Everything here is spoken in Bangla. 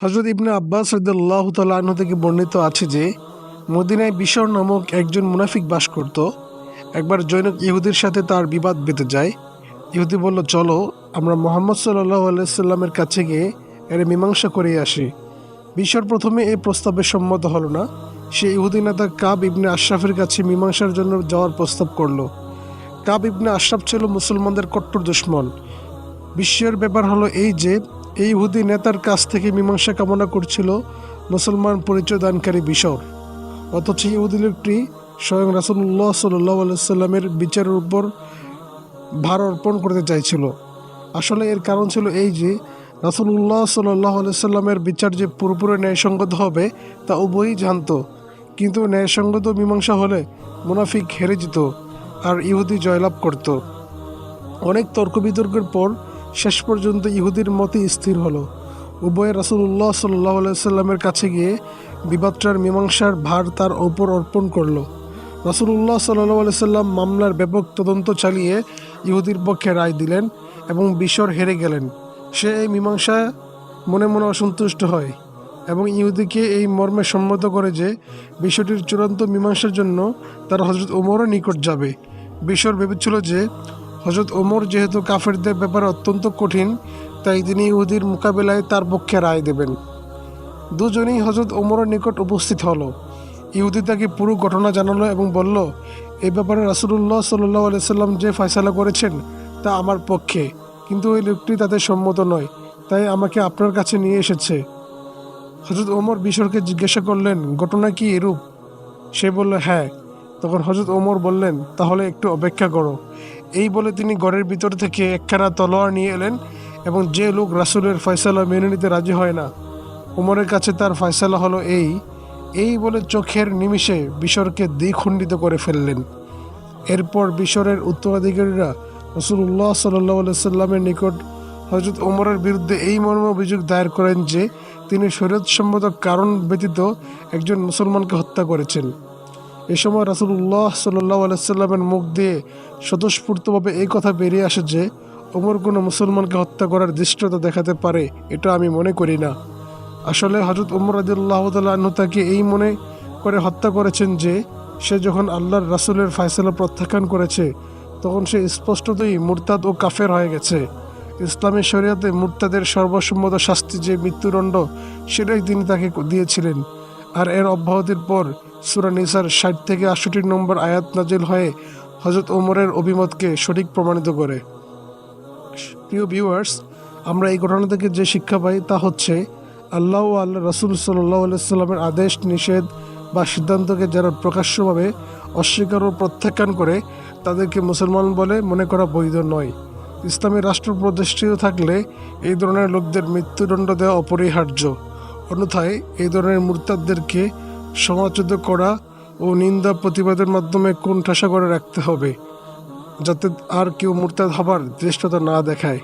হযরত ইবনে আব্বাস রাদিয়াল্লাহু তাআলা আনহু থেকে বর্ণিত আছে যে মদিনায় বিশর নামক একজন মুনাফিক বাস করত। একবার জৈনক ইহুদির সাথে তার বিবাদ বেঁধে যায়। ইহুদি বলল, চলো আমরা মুহাম্মদ সাল্লাল্লাহু আলাইহি সাল্লামের কাছে গিয়ে এর মীমাংসা করে আসি। বিশর প্রথমে এই প্রস্তাবে সম্মত হলো না। সে ইহুদি নেতা কাব ইবনে আশরাফের কাছে মীমাংসার জন্য যাওয়ার প্রস্তাব করলো। কাব ইবনে আশরাফ ছিল মুসলমানদের কট্টর দুশমন। বিস্ময়ের ব্যাপার হলো এই যে এই ইহুদি নেতার কাছ থেকে মীমাংসা কামনা করছিল মুসলমান পরিচয় দানকারী বিশর। অথচ ইহুদি লোকটি স্বয়ং রাসূলুল্লাহ সাল্লাল্লাহু আলাইহি সাল্লামের বিচারের উপর ভার অর্পণ করতে চাইছিল। আসলে এর কারণ ছিল এই যে রাসূলুল্লাহ সাল্লাল্লাহু আলাইহি সাল্লামের বিচার যে পুরোপুরি ন্যায়সঙ্গত হবে তা উভয়ই জানত, কিন্তু ন্যায়সঙ্গত মীমাংসা হলে মুনাফিক হেরে যেত আর ইহুদি জয়লাভ করত। অনেক তর্ক বিতর্কের পর শেষ পর্যন্ত ইহুদির মতে স্থির হলো। উভয়ে রাসূলুল্লাহ সাল্লাল্লাহু আলাইহি সাল্লামের কাছে গিয়ে বিবাদটার মীমাংসার ভার তার ওপর অর্পণ করলো। রাসূলুল্লাহ সাল্লাল্লাহু আলাইহি সাল্লাম মামলার ব্যাপক তদন্ত চালিয়ে ইহুদির পক্ষে রায় দিলেন এবং বিশর হেরে গেলেন। সে এই মীমাংসায় মনে মনে অসন্তুষ্ট হয় এবং ইহুদিকে এই মর্মে সম্মত করে যে বিষয়টির চূড়ান্ত মীমাংসার জন্য তার হযরত ওমরের নিকট যাবে। বিশর ভেবেছিল যে হযরত ওমর যেহেতু কাফেরদের ব্যাপারে অত্যন্ত কঠিন, তাই তিনি ইহুদির মোকাবিলায় তার পক্ষে রায় দেবেন। দুজনেই হযরত ওমরের নিকট উপস্থিত হলো। ইহুদি তাকে পুরো ঘটনা জানালো এবং বলল, এই ব্যাপারে রাসূলুল্লাহ সাল্লাল্লাহু আলাইহি সাল্লাম যে ফয়সালা করেছেন তা আমার পক্ষে, কিন্তু ওই লোকটি তাতে সম্মত নয়, তাই আমাকে আপনার কাছে নিয়ে এসেছে। হযরত ওমর বিশরকে জিজ্ঞাসা করলেন, ঘটনা কি এরূপ? সে বলল, হ্যাঁ। তখন হযরত ওমর বললেন, তাহলে একটু অপেক্ষা করো। এই বলে তিনি ঘরের ভিতর থেকে একখানা তলোয়ার নিয়ে এলেন এবং যে লোক রাসূলের ফয়সালা মেনে নিতে রাজি হয় না, ওমরের কাছে তার ফয়সালা হলো এই বলে চোখের নিমিষে বিশরকে দ্বিখণ্ডিত করে ফেললেন। এরপর বিশরের উত্তরাধিকারীরা রাসূলুল্লাহ সাল্লাল্লাহু আলাইহি সাল্লামের নিকট হযরত ওমরের বিরুদ্ধে এই মর্মে অভিযোগ দায়ের করেন যে তিনি শরীয়তসম্মত কারণ ব্যতীত একজন মুসলমানকে হত্যা করেছেন। এ সময় রাসূলুল্লাহ সাল্লাল্লাহু আলাইহি সাল্লামের মুখ দিয়ে স্বতঃস্ফূর্তভাবে এই কথা বেরিয়ে আসে যে ওমর কোনো মুসলমানকে হত্যা করার ধৃষ্টতা দেখাতে পারে এটা আমি মনে করি না। আসলে হযরত ওমর রাদিয়াল্লাহু তাআলা আনহু তাকে এই মনে করে হত্যা করেছেন যে সে যখন আল্লাহর রাসূলের ফয়সালা প্রত্যাখ্যান করেছে তখন সে স্পষ্টতই মুরতাদ ও কাফের হয়ে গেছে। ইসলামী শরীয়তে মুরতাদের সর্বসম্মত শাস্তি যে মৃত্যুদণ্ড, সেটাই তিনি তাকে দিয়েছিলেন। আর এর অব্যাহতির পর সূরা নিসার ৬০ থেকে ৬৮ নম্বর আয়াত নাজিল হয়ে হযরত ওমরের অভিমতকে সঠিক প্রমাণিত করে। প্রিয় ভিউয়ার্স, আমরা এই ঘটনা থেকে যে শিক্ষা পাই তা হচ্ছে আল্লাহ ও আল্লাহ রাসূল সাল্লাল্লাহু আলাইহি সাল্লামের আদেশ নিষেধ বা সিদ্ধান্তকে যারা প্রকাশ্যভাবে অস্বীকার ও প্রত্যাখ্যান করে তাদেরকে মুসলমান বলে মনে করা বৈধ নয়। ইসলামী রাষ্ট্র প্রতিষ্ঠিত থাকলে এই ধরনের লোকদের মৃত্যুদণ্ড দেওয়া অপরিহার্য। অন্যথায় এই ধরনের মুরতাদদেরকে সমাজচ্যুত করা ও নিন্দা প্রতিবাদের মাধ্যমে কোণঠাসা করে রাখতে হবে, যাতে আর কেউ মুরতাদ হবার ধৃষ্টতা না দেখায়।